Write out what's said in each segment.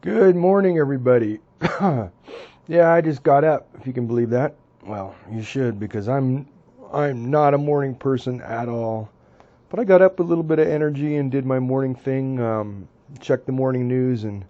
Good morning, everybody. Yeah, I just got up, if you can believe that. Well, you should because I'm not a morning person at all. But I got up with a little bit of energy and did my morning thing, checked the morning news and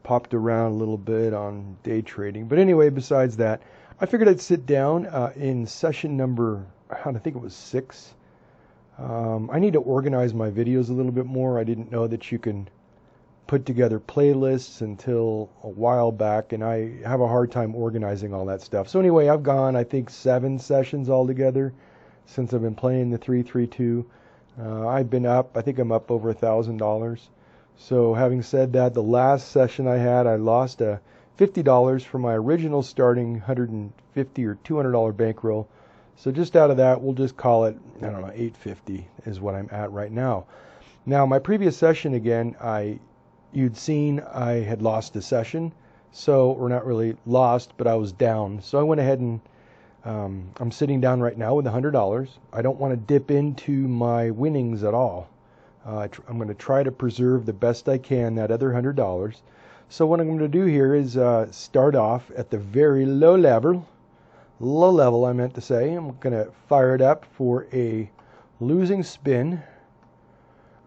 popped around a little bit on day trading. But anyway, besides that, I figured I'd sit down in session number, I think it was 6. I need to organize my videos a little bit more. I didn't know that you can put together playlists until a while back, and I have a hard time organizing all that stuff. So anyway, I've gone, I think, 7 sessions altogether since I've been playing the 332. I've been up, I think I'm up over $1,000. So having said that, the last session I had, I lost $50 for my original starting 150 or $200 bankroll. So just out of that, we'll just call it, I don't know, 850 is what I'm at right now. Now, my previous session, again, you'd seen I had lost a session, or not really lost, but I was down. So I went ahead and I'm sitting down right now with $100. I don't want to dip into my winnings at all. I'm going to try to preserve the best I can that other $100. So what I'm going to do here is start off at the very low level. I meant to say. I'm going to fire it up for a losing spin,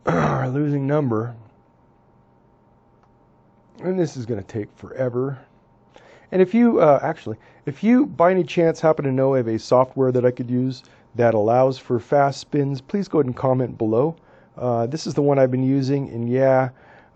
or losing number. And this is going to take forever. And if you, if you by any chance happen to know of a software that I could use that allows for fast spins, please go ahead and comment below. This is the one I've been using, and yeah,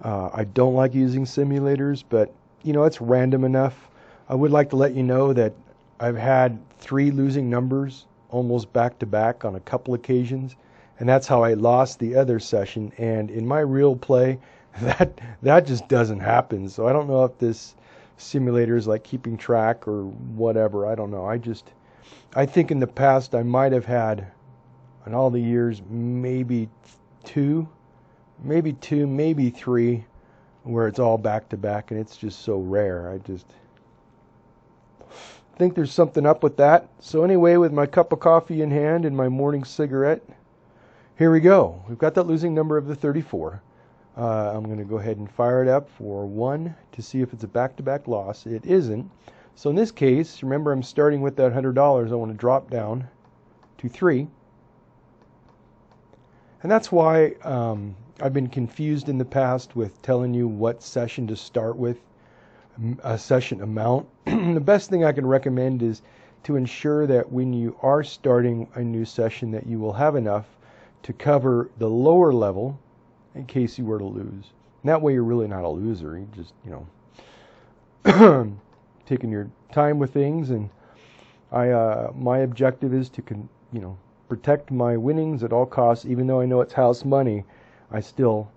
I don't like using simulators, but you know, it's random enough. I would like to let you know that I've had 3 losing numbers almost back to back on a couple occasions, and that's how I lost the other session. And in my real play, that just doesn't happen. So I don't know if this simulator is like keeping track or whatever. I don't know. I think in the past I might have had, in all the years, maybe two, maybe 3, where it's all back to back, and it's just so rare. I just think there's something up with that. So anyway, with my cup of coffee in hand and my morning cigarette, here we go. We've got that losing number of the 34. I'm going to go ahead and fire it up for 1 to see if it's a back-to-back loss. It isn't. So in this case, remember I'm starting with that $100. I want to drop down to 3. And that's why I've been confused in the past with telling you what session to start with, a session amount. The best thing I can recommend is to ensure that when you are starting a new session that you will have enough to cover the lower level in case you were to lose. And that way you're really not a loser. You just, you know, taking your time with things. And my objective is to, protect my winnings at all costs. Even though I know it's house money, I still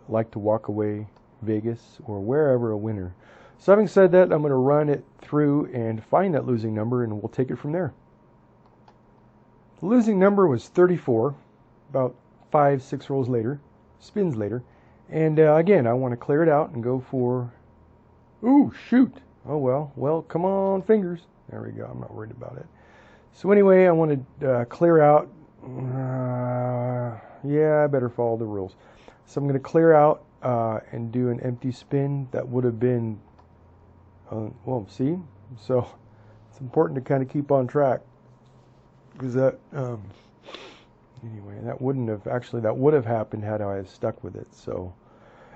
like to walk away Vegas or wherever a winner. So having said that, I'm going to run it through and find that losing number, and we'll take it from there. The losing number was 34, about 5-6 rolls later. Spins later, and again I want to clear it out and go for, ooh, shoot, oh well, come on, fingers, there we go. I'm not worried about it. So anyway, I want to clear out, yeah, I better follow the rules. So I'm going to clear out and do an empty spin. That would have been, well, see, so it's important to kind of keep on track, because that anyway, that would have happened had I stuck with it. So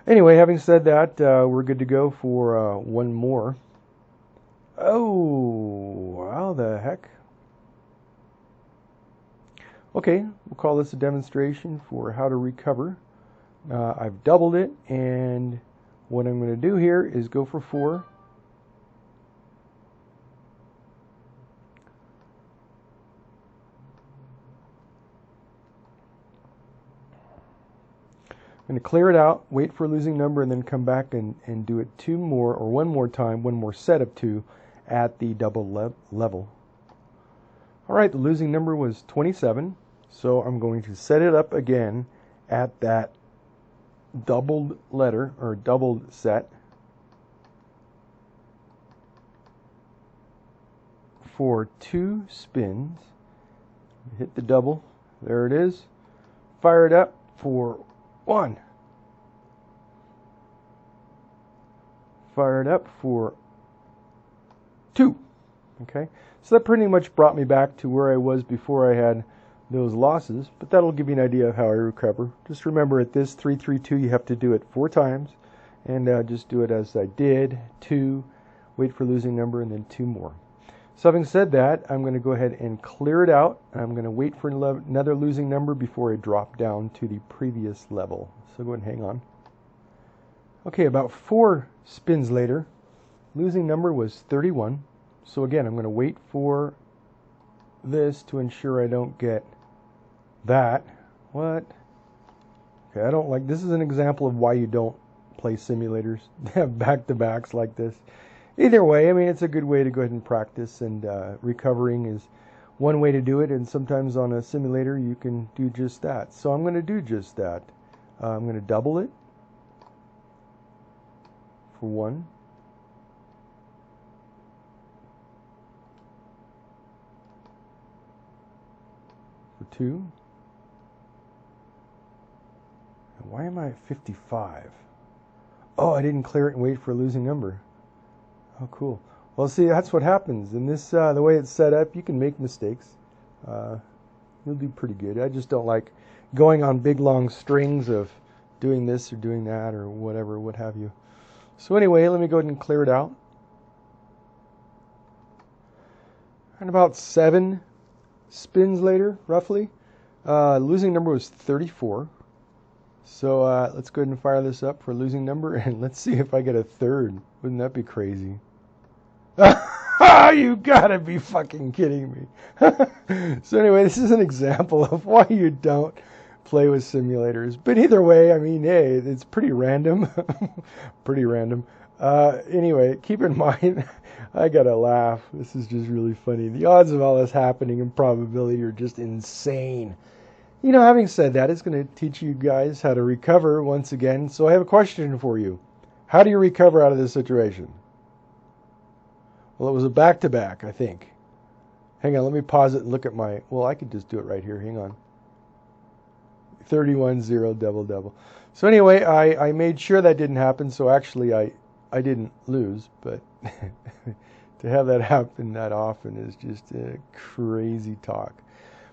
anyway, having said that, we're good to go for 1 more. Oh, how the heck? Okay, we'll call this a demonstration for how to recover. I've doubled it, and what I'm going to do here is go for 4. I'm going to clear it out, wait for a losing number, and then come back and do it 2 more, or 1 more time, 1 more set of 2 at the double level. All right, the losing number was 27, so I'm going to set it up again at that doubled letter, or doubled set, for 2 spins. Hit the double, there it is. Fire it up for 1. fire it up for 2. Okay, so that pretty much brought me back to where I was before I had those losses, but that'll give you an idea of how I recover. Just remember at this 3-3-2, you have to do it 4 times, and just do it as I did. 2, wait for losing number, and then 2 more. So having said that, I'm going to go ahead and clear it out. I'm going to wait for another losing number before I drop down to the previous level. So go ahead and hang on. Okay, about 4 spins later, losing number was 31. So again, I'm going to wait for this to ensure I don't get that. What? Okay, I don't like, this is an example of why you don't play simulators. Have back-to-backs like this. Either way, I mean, it's a good way to go ahead and practice, and recovering is one way to do it, and sometimes on a simulator you can do just that. So I'm going to do just that. I'm going to double it for 1. For 2. Why am I at 55? Oh, I didn't clear it and wait for a losing number. Oh, cool. Well, see, that's what happens. In this, the way it's set up, you can make mistakes. You'll do pretty good. I just don't like going on big, long strings of doing this or doing that or whatever, what have you. So anyway, let me go ahead and clear it out. And about 7 spins later, roughly, losing number was 34. So let's go ahead and fire this up for a losing number, and let's see if I get a 3rd. Wouldn't that be crazy? You gotta be fucking kidding me. So anyway, this is an example of why you don't play with simulators. But either way, I mean, hey, it's pretty random. Pretty random. Anyway, keep in mind, I gotta laugh. This is just really funny. The odds of all this happening in probability are just insane. You know, having said that, it's going to teach you guys how to recover once again. So I have a question for you. How do you recover out of this situation? Well, it was a back-to-back, I think. Hang on, let me pause it and look at my... Well, I could just do it right here. Hang on. 31-0, double-double. So anyway, I made sure that didn't happen. So actually, I didn't lose. But to have that happen that often is just a crazy talk.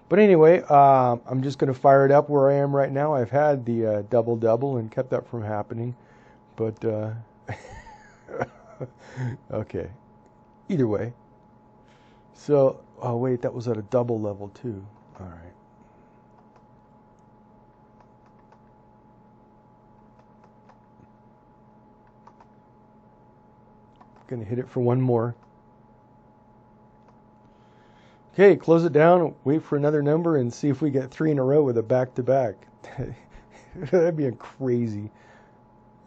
But anyway, I'm just going to fire it up where I am right now. I've had the double-double and kept that from happening. But, okay. Either way. So, oh wait, that was at a double level too. All right. Going to hit it for 1 more. Okay, close it down, wait for another number, and see if we get 3 in a row with a back-to-back. That'd be crazy.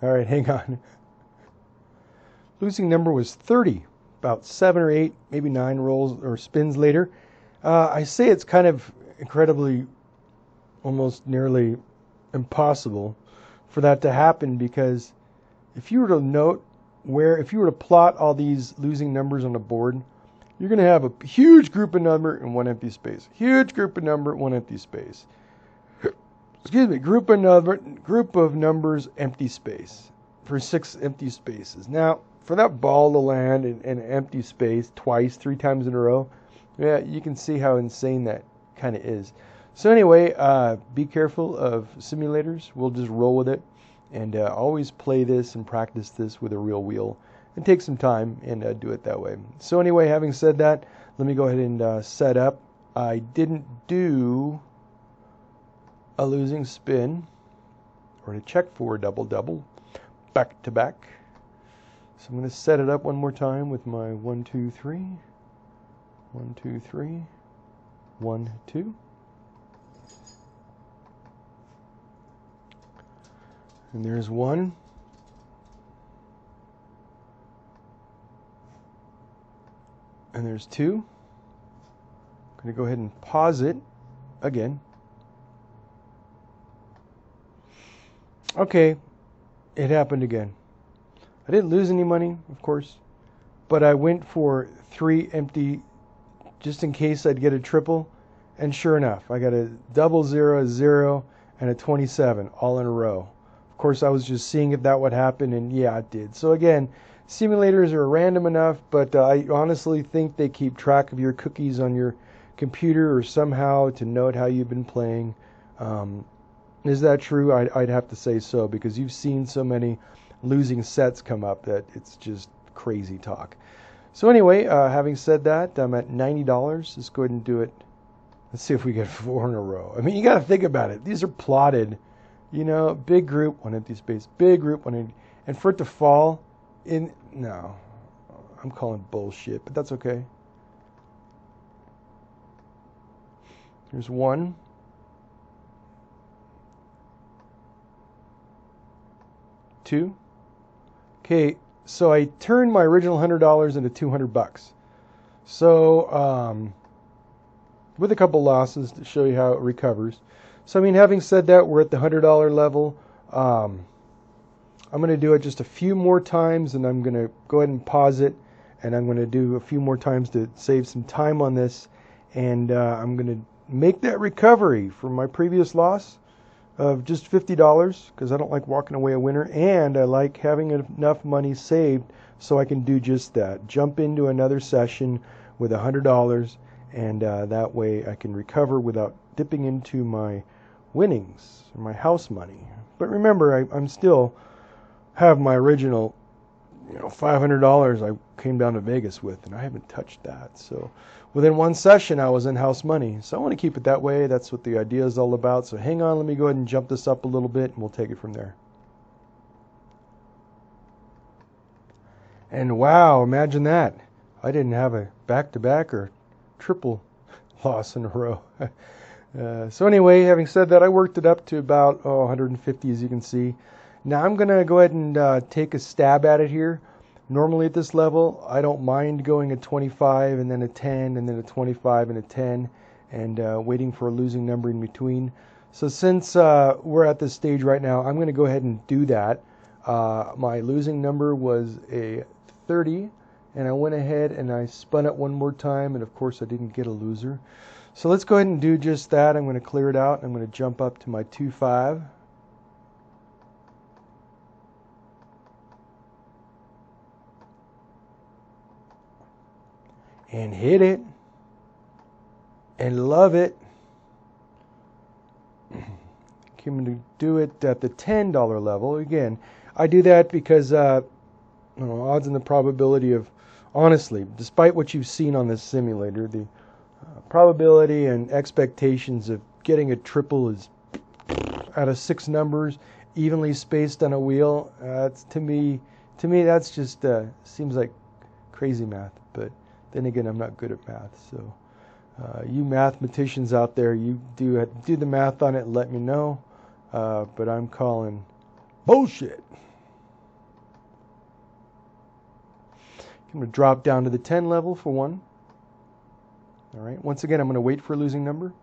All right, hang on. Losing number was 30. About 7 or 8, maybe 9 rolls or spins later. I say it's kind of incredibly, almost nearly impossible for that to happen, because if you were to note if you were to plot all these losing numbers on a board, you're going to have a huge group of number and 1 empty space. Huge group of number, 1 empty space. Excuse me, group of numbers, empty space for 6 empty spaces. Now, for that ball to land in an empty space twice, 3 times in a row, yeah, you can see how insane that kind of is. So anyway, be careful of simulators. We'll just roll with it, and always play this and practice this with a real wheel. And take some time and do it that way. So anyway, having said that, let me go ahead and set up. I didn't do a losing spin or to check for a double-double back-to-back. So I'm going to set it up one more time with my 1, 2, 3. 1, 2, 3. 1, 2. And there's 1. And there's 2. I'm going to go ahead and pause it again. Okay, it happened again. I didn't lose any money, of course, but I went for 3 empty just in case I'd get a triple, and sure enough, I got a double 0, a 0, and a 27 all in a row. Of course, I was just seeing if that would happen, and yeah, it did. So again, Simulators are random enough, but I honestly think they keep track of your cookies on your computer or somehow to note how you've been playing. Is that true? I'd have to say so, because you've seen so many losing sets come up that it's just crazy talk. So anyway, having said that, I'm at $90. Let's go ahead and do it. Let's see if we get 4 in a row. I mean, you got to think about it. These are plotted. You know, big group, 1 empty space, big group, 1 empty. And for it to fall in, no, I'm calling bullshit, but that's okay. Here's 1. Two. Okay, so I turned my original $100 into $200. So, with a couple losses to show you how it recovers. So, I mean, having said that, we're at the $100 level. I'm going to do it just a few more times, and I'm going to go ahead and pause it, and I'm going to do a few more times to save some time on this, and I'm going to make that recovery from my previous loss of just $50, because I don't like walking away a winner, and I like having enough money saved so I can do just that. Jump into another session with $100, and that way I can recover without dipping into my winnings, or my house money. But remember, I'm still have my original, $500 I came down to Vegas with, and I haven't touched that. So within one session, I was in house money. So I want to keep it that way. That's what the idea is all about. So hang on, let me go ahead and jump this up a little bit, and we'll take it from there. And wow, imagine that. I didn't have a back-to-back or triple loss in a row. So anyway, having said that, I worked it up to about 150, as you can see. Now I'm going to go ahead and take a stab at it here. Normally at this level, I don't mind going a 25 and then a 10 and then a 25 and a 10 and waiting for a losing number in between. So since we're at this stage right now, I'm going to go ahead and do that. My losing number was a 30, and I went ahead and I spun it one more time, and of course I didn't get a loser. So let's go ahead and do just that. I'm going to clear it out. I'm going to jump up to my 2-5. And hit it and love it. I'm going to do it at the $10 level. Again, I do that because odds and the probability of, honestly, despite what you've seen on this simulator, the probability and expectations of getting a triple is out of 6 numbers, evenly spaced on a wheel. To me, that's just seems like crazy math. But then again, I'm not good at math. So you mathematicians out there, you do the math on it and let me know. But I'm calling bullshit. I'm going to drop down to the 10 level for 1. All right. Once again, I'm going to wait for a losing number.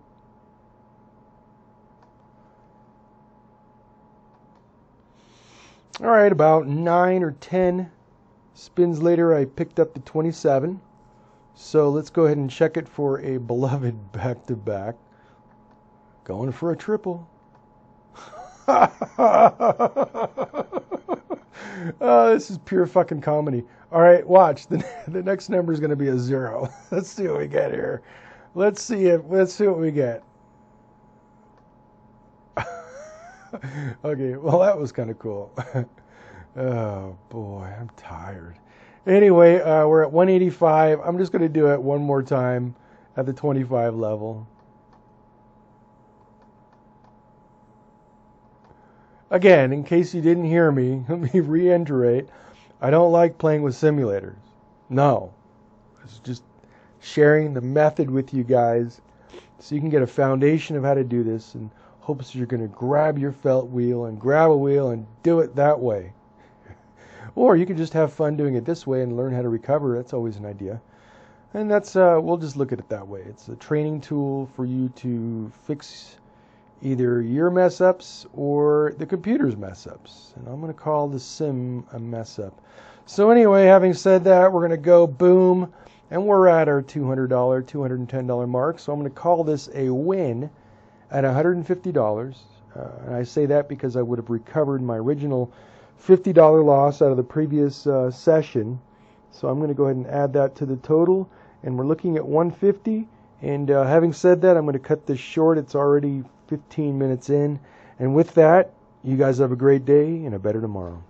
All right. About 9 or 10 spins later, I picked up the 27. So let's go ahead and check it for a beloved back-to-back. Going for a triple. Oh, this is pure fucking comedy. All right, watch. The next number is going to be a 0. Let's see what we get here. Let's see what we get. Okay, well, that was kind of cool. Oh, boy, I'm tired. Anyway, we're at 185. I'm just going to do it one more time at the 25 level. Again, in case you didn't hear me, let me reiterate, I don't like playing with simulators. No. It's just sharing the method with you guys so you can get a foundation of how to do this, and hopes you're going to grab your felt wheel and grab a wheel and do it that way. Or you can just have fun doing it this way and learn how to recover. That's always an idea. And that's we'll just look at it that way. It's a training tool for you to fix either your mess ups or the computer's mess ups. And I'm going to call the sim a mess up. So anyway, having said that, we're going to go boom, and we're at our $200, $210 mark. So I'm going to call this a win at $150. And I say that because I would have recovered my original $50 loss out of the previous session. So I'm going to go ahead and add that to the total, and we're looking at 150. And having said that, I'm going to cut this short. It's already 15 minutes in. And with that, you guys have a great day and a better tomorrow.